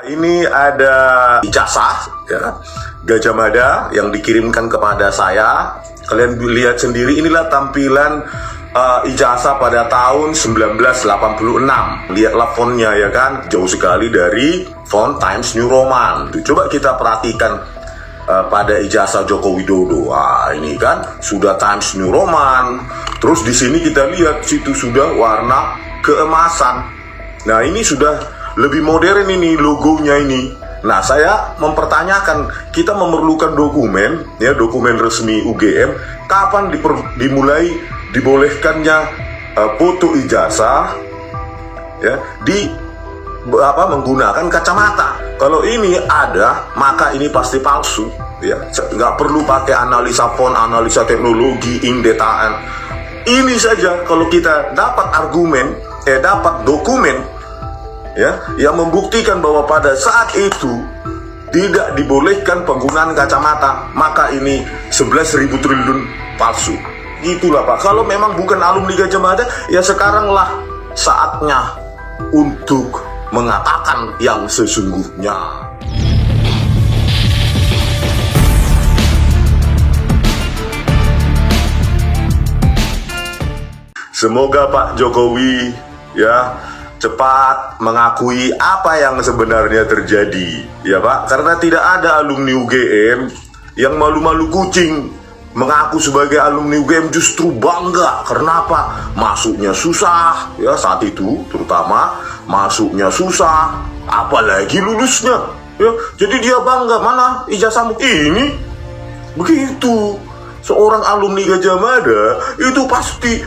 Ini ada ijazah ya, Gajah Mada yang dikirimkan kepada saya. Kalian lihat sendiri, inilah tampilan ijazah pada tahun 1986. Lihatlah fontnya ya kan, jauh sekali dari font Times New Roman. Coba kita perhatikan pada ijazah Joko Widodo. Wah, ini kan sudah Times New Roman. Terus di sini kita lihat situ sudah warna keemasan. Nah, ini sudah lebih modern ini logonya ini. Nah, saya mempertanyakan, kita memerlukan dokumen ya, dokumen resmi UGM, kapan dimulai dibolehkannya foto ijazah ya menggunakan kacamata. Kalau ini ada, maka ini pasti palsu ya. Nggak perlu pakai analisa font, analisa teknologi, indetaan. Ini saja kalau kita dapat argumen, dapat dokumen ya, yang membuktikan bahwa pada saat itu tidak dibolehkan penggunaan kacamata, maka ini 11.000 triliun palsu. Itulah Pak. Kalau memang bukan alumni Gajah Mada, ya sekaranglah saatnya untuk mengatakan yang sesungguhnya. Semoga Pak Jokowi ya cepat mengakui apa yang sebenarnya terjadi ya Pak, karena tidak ada alumni UGM yang malu-malu kucing mengaku sebagai alumni UGM, justru bangga. Karena apa? Masuknya susah ya, saat itu terutama masuknya susah, apalagi lulusnya ya. Jadi dia bangga, mana ijazahmu ini. Begitu seorang alumni Gajah Mada itu pasti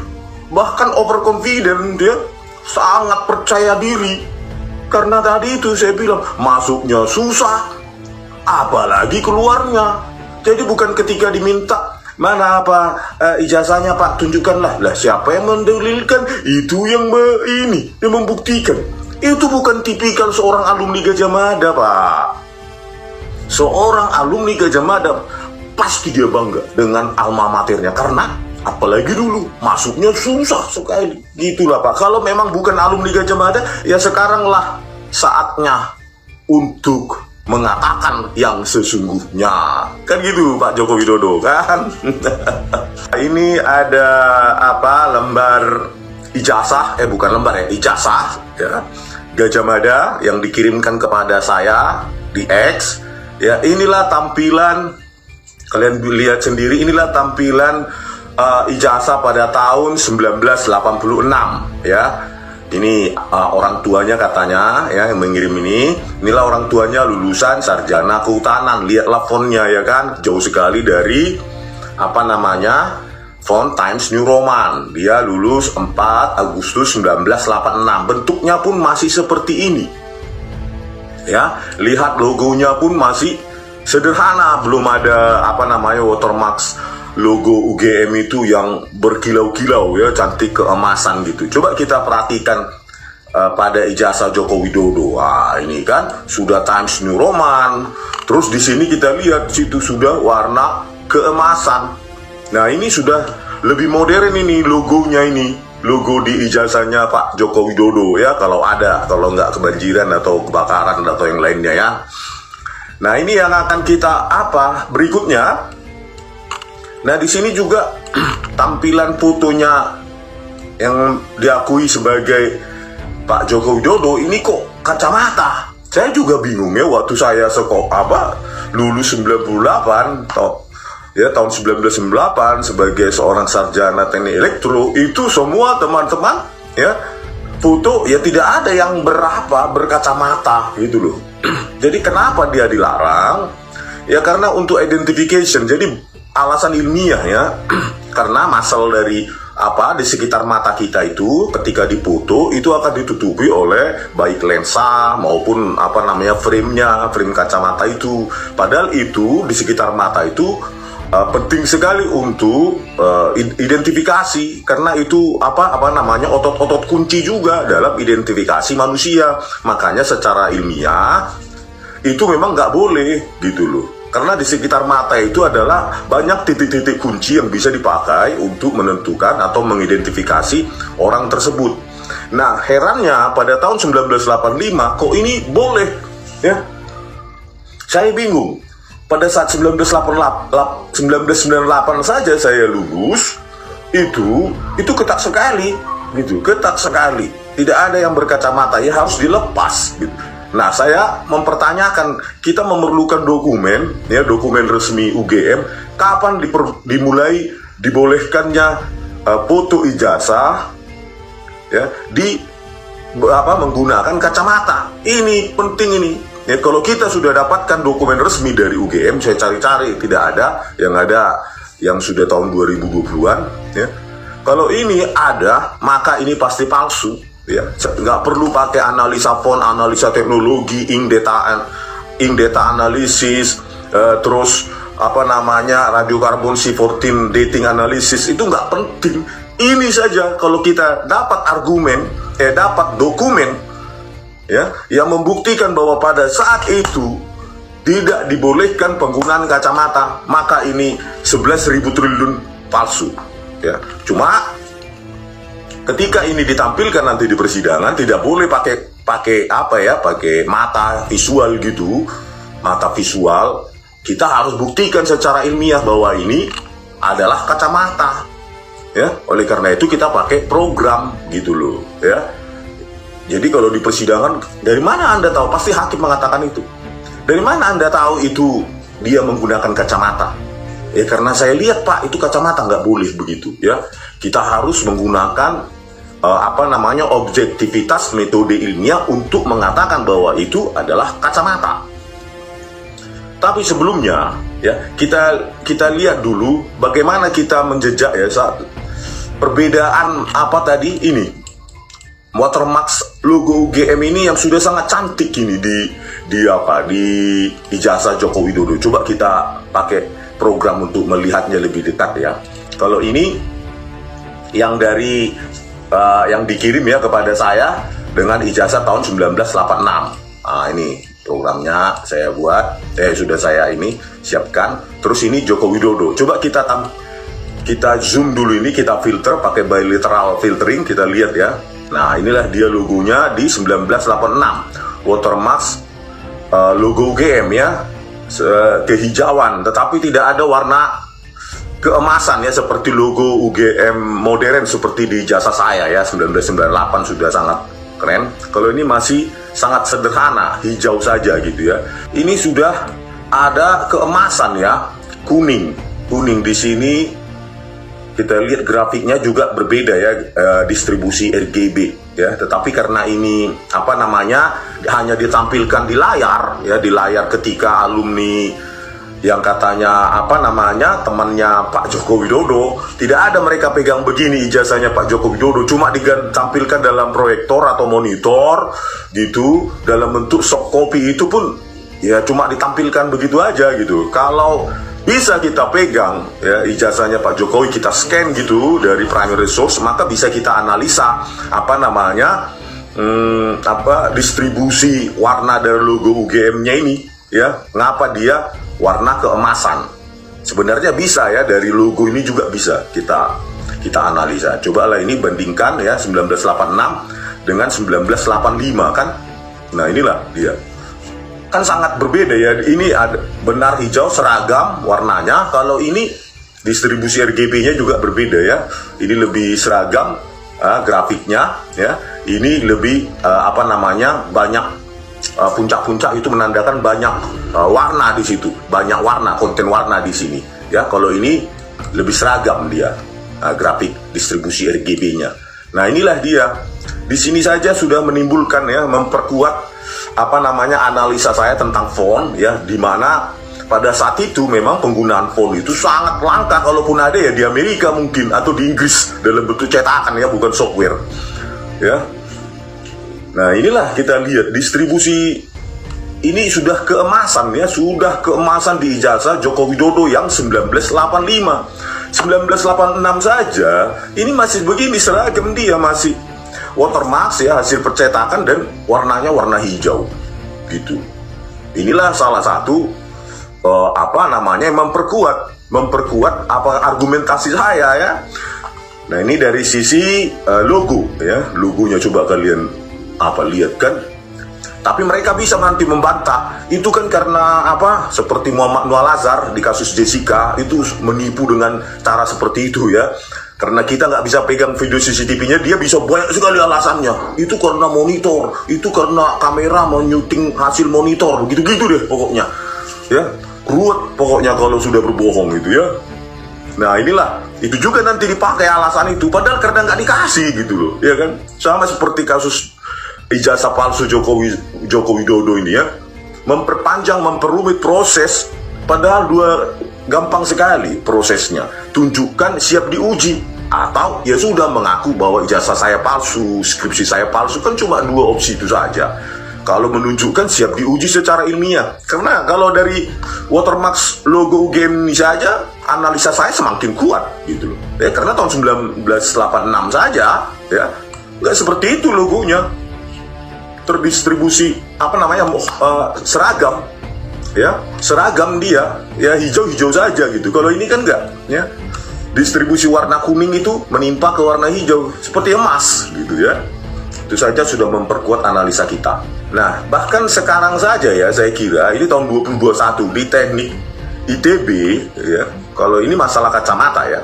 bahkan overconfident ya, sangat percaya diri. Karena tadi itu saya bilang masuknya susah, apalagi keluarnya. Jadi bukan ketika diminta, mana apa ijazahnya Pak, tunjukkanlah. Lah siapa yang mendalilkan? Itu yang yang membuktikan. Itu bukan tipikal seorang alumni Gajah Mada Pak. Seorang alumni Gajah Mada pasti dia bangga dengan alma maternya, karena apalagi dulu masuknya susah sekali. Gitulah Pak. Kalau memang bukan alumni Gajah Mada, ya sekaranglah saatnya untuk mengatakan yang sesungguhnya. Kan gitu Pak Joko Widodo kan. Ini ada lembar ijazah, bukan lembar ya, ijazah ya, Gajah Mada yang dikirimkan kepada saya di X. Ya, inilah tampilan, kalian lihat sendiri, inilah tampilan ijazah pada tahun 1986 ya. Ini orang tuanya katanya ya yang mengirim ini. Inilah orang tuanya lulusan sarjana kehutanan. Lihatlah fontnya ya kan, jauh sekali dari font Times New Roman. Dia lulus 4 Agustus 1986. Bentuknya pun masih seperti ini ya. Lihat logonya pun masih sederhana, belum ada watermark logo UGM itu yang berkilau-kilau ya, cantik keemasan gitu. Coba kita perhatikan pada ijazah Joko Widodo. Wah, ini kan sudah Times New Roman. Terus di sini kita lihat situ sudah warna keemasan. Nah, ini sudah lebih modern ini logonya ini. Logo di ijazahnya Pak Joko Widodo ya, kalau ada, kalau nggak kebanjiran atau kebakaran atau yang lainnya ya. Nah, ini yang akan kita berikutnya. Nah, di sini juga tampilan fotonya yang diakui sebagai Pak Joko Widodo ini kok kacamata. Saya juga bingung ya, waktu saya lulus 98 tahun 1998 sebagai seorang sarjana teknik elektro, itu semua teman-teman ya foto ya tidak ada yang berkacamata gitu loh. Jadi kenapa dia dilarang? Ya karena untuk identification. Jadi alasan ilmiah ya, karena muscle dari di sekitar mata kita itu ketika difoto itu akan ditutupi oleh baik lensa maupun frame kacamata itu. Padahal itu di sekitar mata itu penting sekali untuk identifikasi, karena itu otot-otot kunci juga dalam identifikasi manusia. Makanya secara ilmiah itu memang nggak boleh gitu loh. Karena di sekitar mata itu adalah banyak titik-titik kunci yang bisa dipakai untuk menentukan atau mengidentifikasi orang tersebut. Nah, herannya pada tahun 1985 kok ini boleh Ya, saya bingung. Pada saat 1998 saja saya lulus, itu ketat sekali, gitu, ketat sekali. Tidak ada yang berkacamata, ya harus dilepas, gitu. Nah, saya mempertanyakan, kita memerlukan dokumen, ya, dokumen resmi UGM, kapan dimulai dibolehkannya foto ijazah, ya, menggunakan kacamata. Ini penting ini. Ya, kalau kita sudah dapatkan dokumen resmi dari UGM, saya cari-cari, tidak ada, yang sudah tahun 2020-an, ya. Kalau ini ada, maka ini pasti palsu, ya. Nggak perlu pakai analisa font, analisa teknologi, ink data analysis, terus radiokarbon C14 dating analysis, itu nggak penting. Ini saja, kalau kita dapat dapat dokumen, ya, yang membuktikan bahwa pada saat itu tidak dibolehkan penggunaan kacamata, maka ini 11.000 triliun palsu, ya. Cuma ketika ini ditampilkan nanti di persidangan, tidak boleh pakai mata visual gitu, mata visual. Kita harus buktikan secara ilmiah bahwa ini adalah kacamata, ya. Oleh karena itu kita pakai program gitu loh, ya. Jadi kalau di persidangan, dari mana Anda tahu? Pasti hakim mengatakan itu. Dari mana Anda tahu itu dia menggunakan kacamata? Ya karena saya lihat Pak, itu kacamata, nggak boleh begitu, ya. Kita harus menggunakan objektivitas metode ilmiah untuk mengatakan bahwa itu adalah kacamata. Tapi sebelumnya, ya, kita lihat dulu bagaimana kita menjejak, ya, perbedaan ini. Watermark logo UGM ini yang sudah sangat cantik ini di ijazah Joko Widodo. Coba kita pakai program untuk melihatnya lebih dekat, ya. Kalau ini yang yang dikirim, ya, kepada saya dengan ijazah tahun 1986. Nah, ini programnya saya buat, sudah saya siapkan. Terus ini Joko Widodo. Coba kita zoom dulu ini, kita filter pakai bilateral filtering, kita lihat, ya. Nah, inilah dia logonya di 1986. Watermark logo UGM, ya, kehijauan, tetapi tidak ada warna keemasan, ya, seperti logo UGM modern seperti di ijazah saya, ya, 1998 sudah sangat keren. Kalau ini masih sangat sederhana, hijau saja gitu, ya. Ini sudah ada keemasan, ya, kuning di sini. Kita lihat grafiknya juga berbeda, ya, distribusi RGB, ya. Tetapi karena ini hanya ditampilkan di layar, ya, di layar ketika alumni yang katanya temannya Pak Joko Widodo, tidak ada mereka pegang begini ijazahnya Pak Joko Widodo, cuma ditampilkan dalam proyektor atau monitor gitu, dalam bentuk soft copy, itu pun, ya, cuma ditampilkan begitu aja gitu. Kalau bisa kita pegang, ya, ijazahnya Pak Jokowi, kita scan gitu dari primary source, maka bisa kita analisa distribusi warna dari logo UGM-nya ini, ya, ngapa dia warna keemasan. Sebenarnya bisa, ya, dari logo ini juga bisa kita analisa. Cobalah ini bandingkan, ya, 1986 dengan 1985, kan. Nah, inilah dia. Kan sangat berbeda, ya. Ini ada benar hijau seragam warnanya. Kalau ini distribusi RGB-nya juga berbeda, ya. Ini lebih seragam grafiknya, ya. Ini lebih banyak puncak-puncak, itu menandakan banyak warna di situ, banyak warna, konten warna di sini, ya. Kalau ini lebih seragam dia, grafik distribusi RGB-nya. Nah, inilah dia. Di sini saja sudah menimbulkan, ya, memperkuat analisa saya tentang font, ya, di mana pada saat itu memang penggunaan font itu sangat langka, kalaupun ada, ya, di Amerika mungkin atau di Inggris dalam bentuk cetakan, ya, bukan software, ya. Nah, inilah kita lihat distribusi ini sudah keemasan, ya, sudah keemasan di ijazah Joko Widodo yang 1985. 1986 saja ini masih begini seragam, dia masih watermark, ya, hasil percetakan dan warnanya warna hijau gitu. Inilah salah satu memperkuat argumentasi saya, ya. Nah, ini dari sisi logo, ya, logonya coba kalian lihat, kan. Tapi mereka bisa nanti membantah. Itu kan karena apa? Seperti Muhammad Noah Lazar di kasus Jessica itu menipu dengan cara seperti itu ya. Karena kita nggak bisa pegang video CCTV-nya, dia bisa banyak sekali alasannya. Itu karena monitor, itu karena kamera menyuting hasil monitor, gitu-gitu deh pokoknya. Ya, ruwet pokoknya kalau sudah berbohong itu ya. Nah inilah, itu juga nanti dipakai alasan itu, padahal karena nggak dikasih gitu loh, ya kan? Sama seperti kasus ijazah palsu Joko Widodo ini ya, memperpanjang, memperumit proses, padahal gampang sekali prosesnya. Tunjukkan siap diuji, atau ya sudah mengaku bahwa ijazah saya palsu, skripsi saya palsu, kan cuma 2 opsi itu saja. Kalau menunjukkan siap diuji secara ilmiah, karena kalau dari watermark logo UGM ini saja, analisa saya semakin kuat gitu loh. Ya karena tahun 1986 saja, ya nggak seperti itu logonya. Terdistribusi seragam, ya seragam dia ya hijau-hijau saja gitu. Kalau ini kan enggak, ya distribusi warna kuning itu menimpa ke warna hijau seperti emas gitu ya. Itu saja sudah memperkuat analisa kita. Nah bahkan sekarang saja ya, saya kira ini tahun 2021 di teknik ITB ya, kalau ini masalah kacamata ya,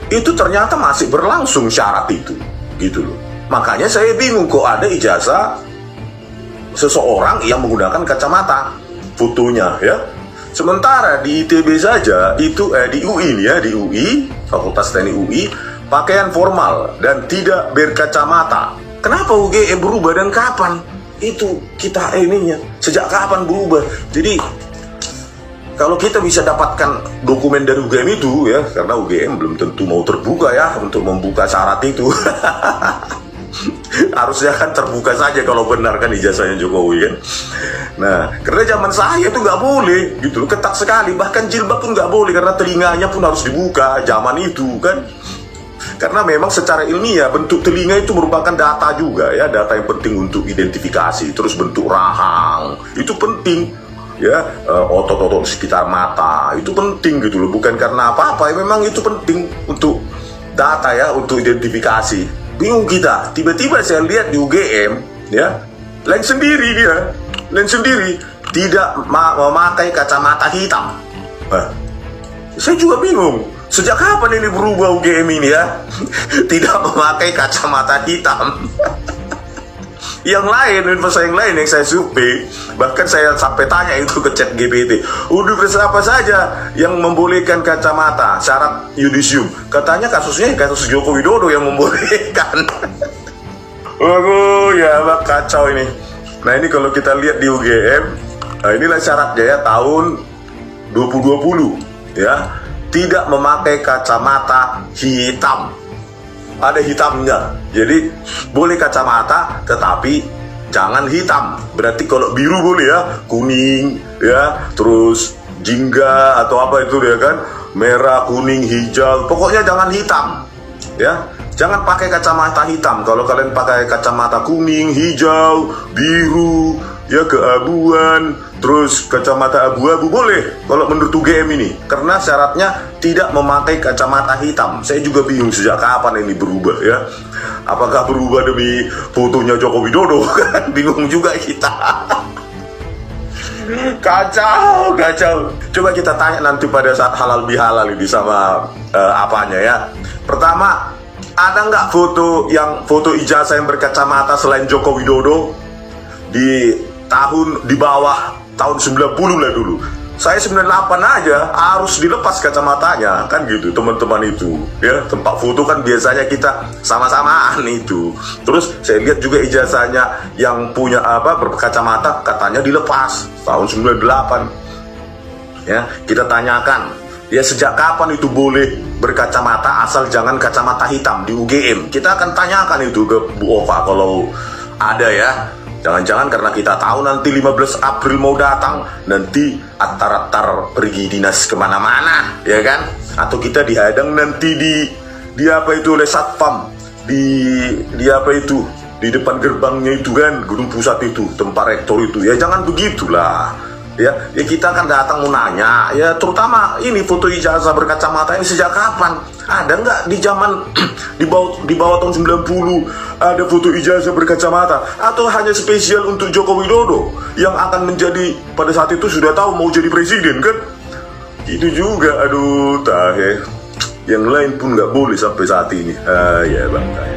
itu ternyata masih berlangsung syarat itu gitu loh. Makanya saya bingung kok ada ijazah seseorang yang menggunakan kacamata fotonya ya. Sementara di ITB saja itu di UI nih ya, di UI Fakultas Teknik UI pakaian formal dan tidak berkacamata. Kenapa UGM berubah dan kapan? Itu kita ininya sejak kapan berubah? Jadi kalau kita bisa dapatkan dokumen dari UGM itu ya, karena UGM belum tentu mau terbuka ya untuk membuka syarat itu. Harusnya kan terbuka saja kalau benar kan ijazahnya Jokowi kan. Nah karena zaman saya itu nggak boleh gitu, ketat sekali, bahkan jilbab pun nggak boleh karena telinganya pun harus dibuka zaman itu kan. Karena memang secara ilmiah bentuk telinga itu merupakan data juga ya, data yang penting untuk identifikasi. Terus bentuk rahang itu penting ya, otot-otot sekitar mata itu penting gitu loh, bukan karena apa-apa ya, memang itu penting untuk data ya, untuk identifikasi. Bingung kita, tiba-tiba saya lihat di UGM ya, lain sendiri tidak memakai kacamata hitam. Saya juga bingung, sejak kapan ini berubah UGM ini ya? Tidak memakai kacamata hitam. Yang lain, universitas yang lain yang saya survei, bahkan saya sampai tanya itu ke ChatGPT, universitas apa saja yang membolehkan kacamata syarat yudisium? Katanya kasusnya kasus Joko Widodo yang membolehkan. Oh ya, kacau ini. Nah ini kalau kita lihat di UGM, nah inilah syaratnya ya, tahun 2020 ya, tidak memakai kacamata hitam. Ada hitamnya, jadi boleh kacamata tetapi jangan hitam. Berarti kalau biru boleh ya, kuning ya, terus jingga atau apa itu ya kan, merah, kuning, hijau, pokoknya jangan hitam ya. Jangan pakai kacamata hitam. Kalau kalian pakai kacamata kuning, hijau, biru ya, keabuan, terus kacamata abu-abu boleh kalau menurut UGM ini, karena syaratnya tidak memakai kacamata hitam. Saya juga bingung sejak kapan ini berubah ya. Apakah berubah demi fotonya Joko Widodo? Kan bingung juga kita. Kacau. Coba kita tanya nanti pada saat halal bihalal ini sama apanya ya. Pertama, ada nggak foto ijazah yang berkacamata selain Joko Widodo di bawah tahun 90 lah dulu. Saya 98 aja harus dilepas kacamatanya kan gitu teman-teman itu ya. Tempat foto kan biasanya kita sama-samaan itu. Terus saya lihat juga ijazahnya yang punya berkacamata katanya dilepas tahun 98 ya. Kita tanyakan ya, sejak kapan itu boleh berkacamata asal jangan kacamata hitam di UGM. Kita akan tanyakan itu ke Bu Ova kalau ada ya. Jangan-jangan karena kita tahu nanti 15 April mau datang, nanti atar-atar pergi dinas kemana-mana, ya kan? Atau kita dihadang nanti di apa itu oleh Satpam, di apa itu, di depan gerbangnya itu kan, gedung pusat itu, tempat rektor itu. Ya jangan begitulah. Ya kita kan datang mau nanya, ya terutama ini foto ijazah berkacamata ini sejak kapan? Ada nggak di zaman di bawah tahun 90 ada foto ijazah berkacamata? Atau hanya spesial untuk Joko Widodo yang akan menjadi pada saat itu sudah tahu mau jadi presiden kan? Itu juga, aduh tahe. Yang lain pun nggak boleh sampai saat ini. Ya bang.